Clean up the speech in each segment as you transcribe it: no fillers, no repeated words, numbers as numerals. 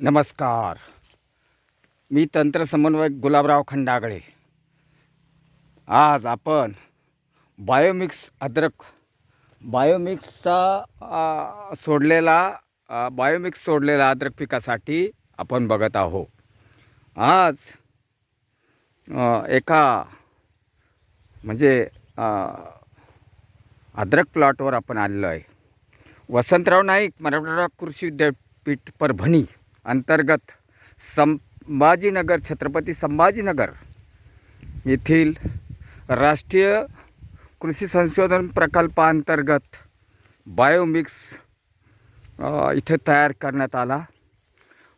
नमस्कार. मी तंत्र समन्वयक गुलाबराव खंडागळे. आज आपण बायोमिक्स अद्रक बायोमिक्स सोडलेला अद्रक पिकासाठी आपण बघत आहोत. आज एका म्हणजे अद्रक प्लॉटवर आपण आलेलो आहे. वसंतराव नाईक मराठवाडा कृषी विद्यापीठ परभणी अंतर्गत छत्रपती संभाजीनगर येथील राष्ट्रीय कृषी संशोधन प्रकल्पांतर्गत बायोमिक्स इथे तयार करण्यात आला.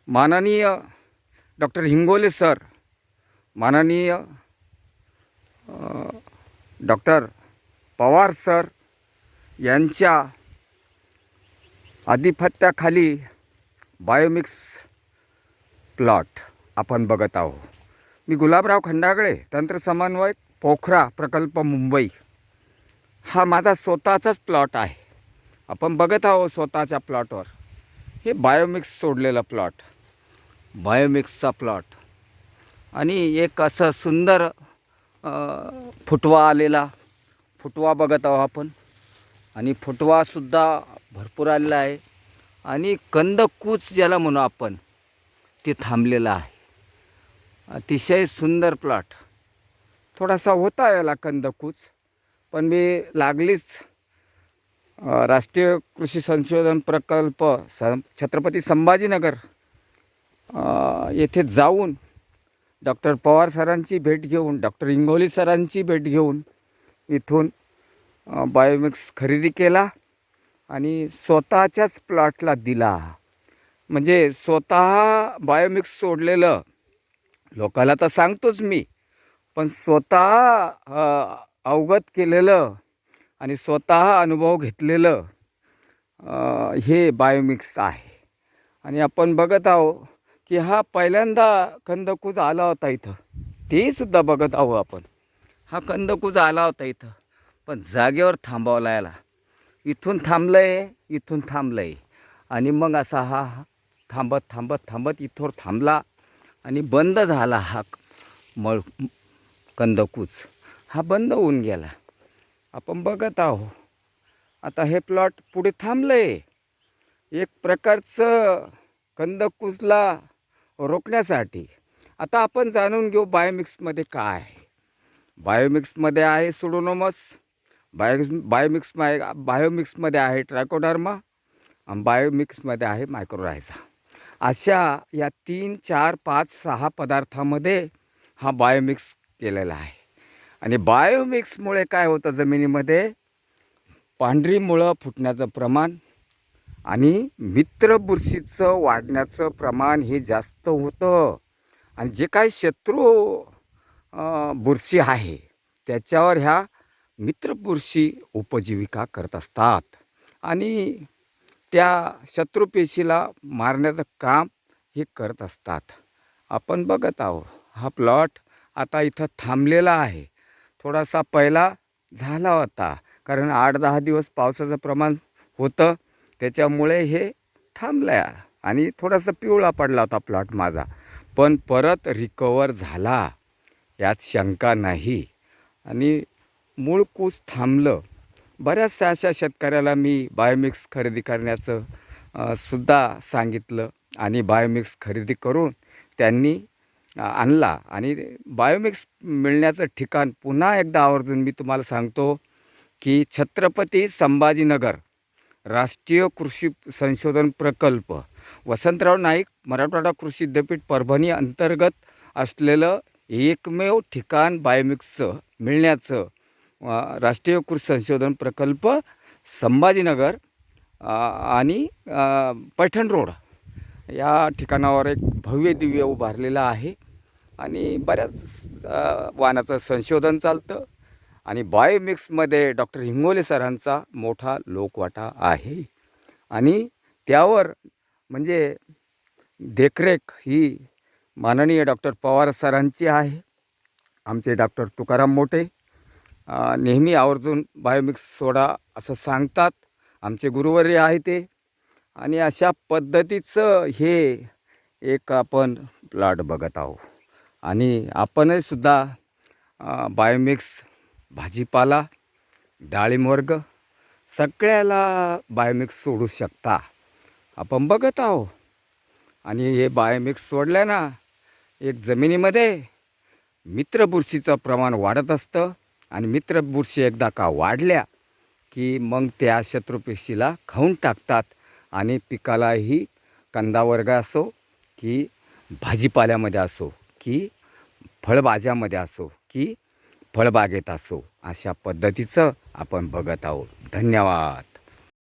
माननीय डॉक्टर हिंगोले सर, माननीय डॉक्टर पवार सर यांच्या आधिपत्याखाली बायोमिक्स प्लॉट आपण बघत आहोत. मी गुलाबराव खंडागळे, तंत्र समन्वयक, पोखरा प्रकल्प, मुंबई. हा माझा स्वतःचाच प्लॉट आहे. आपण बघत आहोत स्वतःच्या प्लॉटवर हे बायोमिक्स सोडलेलं प्लॉट, बायोमिक्सचा प्लॉट. आणि एक असं सुंदर फुटवा आलेला फुटवा बघत आहोत आपण. आणि फुटवासुद्धा भरपूर आलेला आहे. आणि कंदकूच ज्याला म्हणू आपण ते थांबलेलं आहे. अतिशय सुंदर प्लॉट. थोडासा होता याला कंदकूच, पण मी लागलीच राष्ट्रीय कृषी संशोधन प्रकल्प छत्रपती संभाजीनगर येथे जाऊन डॉक्टर पवार सरांची भेट घेऊन, डॉक्टर इंगोली सरांची भेट घेऊन इथून बायोमिक्स खरेदी केला आणि स्वतःच्याच प्लॉटला दिला. म्हणजे स्वतः बायोमिक्स सोडलेलं लोकाला तर सांगतोच मी, पण स्वतः अवगत केलेलं आणि स्वतः अनुभव घेतलेलं हे बायोमिक्स आहे. आणि आपण बघत आहोत की हा पहिल्यांदा कंदकूज आला होता इथं, ते सुद्धा बघत आहोत आपण. हा कंदकूज आला होता इथं, पण जागेवर थांबवला याला. इथून थांबलं आहे आणि मग असा हा थांबत इथवर थांबला आणि बंद झाला. हा कंदकूज हा बंद होऊन गेला. आपण बघत आहोत. आता हे प्लॉट पुढे थांबलं आहे. एक प्रकारचं कंदकूजला रोखण्यासाठी. आता आपण जाणून घेऊ बायोमिक्समध्ये काय आहे. बायोमिक्समध्ये आहे सुडोमोनास, बायोमिक्समध्ये आहे ट्रायकोडर्मा, आणि बायोमिक्समध्ये आहे मायक्रोरायझा. अशा या 3, 4, 5, 6 पदार्थामध्ये हा बायोमिक्स केलेला आहे. आणि बायोमिक्समुळे काय होतं, जमिनीमध्ये पांढरी मुळं फुटण्याचं प्रमाण आणि मित्र बुरशीचं वाढण्याचं प्रमाण हे जास्त होतं. आणि जे काही शत्रू बुरशी आहे त्याच्यावर ह्या मित्र बुरशी उपजीविका करत असतात आणि त्या शत्रुपेशीला मारण्याचं काम हे करत असतात. आपण बघत आहोत हा प्लॉट आता इथं थांबलेला आहे. थोडासा पहिला झाला होता, कारण 8-10 दिवस पावसाचं प्रमाण होतं, त्याच्यामुळे हे थांबलं आणि थोडासा पिवळा पडला होता प्लॉट माझा. पण परत रिकवर झाला, यात शंका नाही. आणि मूळ कूस थांबलं. बऱ्याचशा अशा शेतकऱ्याला मी बायोमिक्स खरेदी करण्याचं सुद्धा सांगितलं आणि बायोमिक्स खरेदी करून त्यांनी आणला. आणि बायोमिक्स मिळण्याचं ठिकाण पुन्हा एकदा आवर्जून मी तुम्हाला सांगतो की छत्रपती संभाजीनगर राष्ट्रीय कृषी संशोधन प्रकल्प, वसंतराव नाईक मराठवाडा कृषी विद्यापीठ परभणी अंतर्गत असलेलं एकमेव ठिकाण बायोमिक्सचं मिळण्याचं राष्ट्रीय कृषी संशोधन प्रकल्प संभाजीनगर आणि पैठण रोड या ठिकाणावर एक भव्य दिव्य उभारलेला आहे. आणि बऱ्याच वाहनाचं संशोधन चालतं. आणि बायोमिक्समध्ये डॉक्टर हिंगोले सरांचा मोठा लोकवाटा आहे. आणि त्यावर म्हणजे देखरेख ही माननीय डॉक्टर पवार सरांची आहे. आमचे डॉक्टर तुकाराम मोठे नेहमी आवर्जून बायोमिक्स सोडा असं सांगतात. आमचे गुरुवर्य आहे ते. आणि अशा पद्धतीचं हे एक आपण प्लॉट बघत आहोत आणि आपणही सुद्धा बायोमिक्स भाजीपाला डाळिंब वर्ग सगळ्याला बायोमिक्स सोडू शकता आपण बघत आहोत. आणि हे बायोमिक्स सोडलं ना एक जमिनीमध्ये मित्रबुरशीचं प्रमाण वाढत असतं आणि मित्रबुरशी एकदा का वाढल्या की मग त्या शत्रुपेशीला खाऊन टाकतात आणि पिकालाही कंदावर्ग असो की भाजीपाल्यामध्ये असो की फळभाज्यामध्ये असो की फळबागेत असो अशा पद्धतीचं आपण बघत आहोत. धन्यवाद.